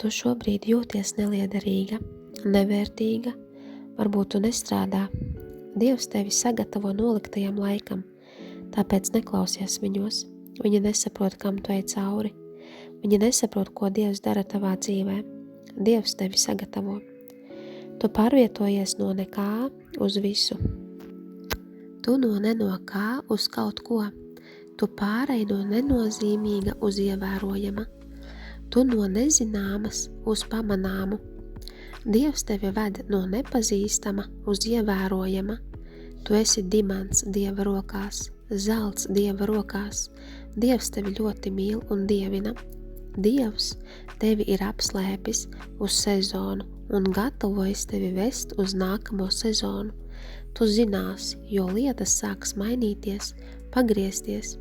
tu šobrīd jūties neliederīga, nevērtīga, varbūt tu nestrādā. Dievs tevi sagatavo noliktajam laikam, tāpēc neklausies viņos. Viņi nesaprot, kam tu ej cauri. Viņi nesaprot, ko Dievs dara tavā dzīvē. Dievs tevi sagatavo. Tu pārvietojies no nekā uz visu. Tu no nenokā uz kaut ko. Tu pārej no nenozīmīga uz ievērojama. Tu no nezināmas uz pamanāmu. Dievs tevi ved no nepazīstama uz ievērojama. Tu esi dimants Dieva rokās, zelts Dieva rokās. Dievs tevi ļoti mīl un dievina. Dievs tevi ir apslēpis uz sezonu un gatavojas tevi vest uz nākamo sezonu. Tu zināsi, jo lietas sāks mainīties, pagriezties.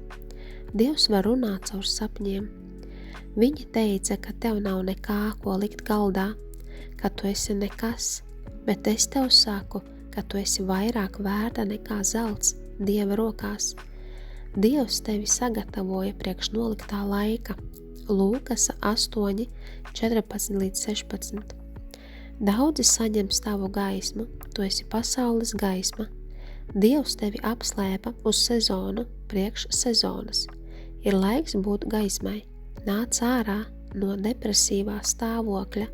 Dievs var runāt caur sapņiem. Viņi teica, ka tev nav nekā, ko likt galdā, ka tu esi nekas, bet es tev saku, ka tu esi vairāk vērta nekā zelts Dieva rokās. Dievs tevi sagatavoja priekš noliktā laika. Lūkas 8, 14 līdz 16. Daudzi saņems tavu gaismu, tu esi pasaules gaisma. Dievs tevi apslēpa uz sezonu, priekš sezonas. Ir laiks būt gaismai. Nāc ārā no depresīvā stāvokļa,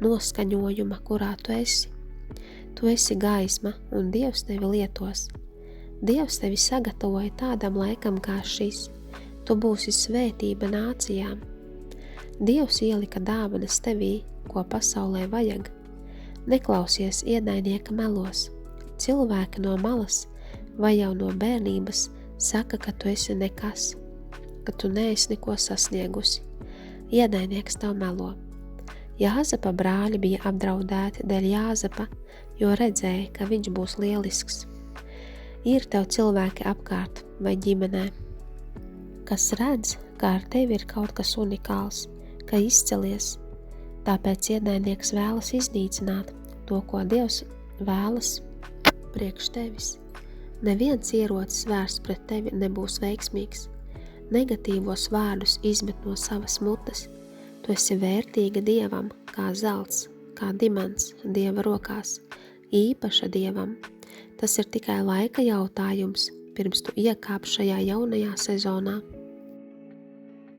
noskaņojuma, kurā tu esi. Tu esi gaisma un Dievs tevi lietos. Dievs tevi sagatavoja tādam laikam kā šis. Tu būsi svētība nācijām. Dievs ielika dāvanas tevī, ko pasaulē vajag. Neklausies ienaidnieka melos. Cilvēki no malas vai jau no bērnības saka, ka tu esi nekas, ka tu neesi neko sasniegusi. Ienaidnieks tev melo. Jāzepa brāļi bija apdraudēti dēļ Jāzepa, jo redzēja, ka viņš būs lielisks. Ir tev cilvēki apkārt vai ģimenē, kas redz, ka ar tevi ir kaut kas unikāls, ka izcelies. Tāpēc ienaidnieks vēlas iznīcināt to, ko Dievs vēlas priekš tevis. Neviens ierocis vērsts pret tevi nebūs veiksmīgs. Negatīvos vārdus izmet no savas mutes. Tu esi vērtīga Dievam, kā zelts, kā dimants Dieva rokās, īpaša Dievam. Tas ir tikai laika jautājums, pirms tu iekāp šajā jaunajā sezonā.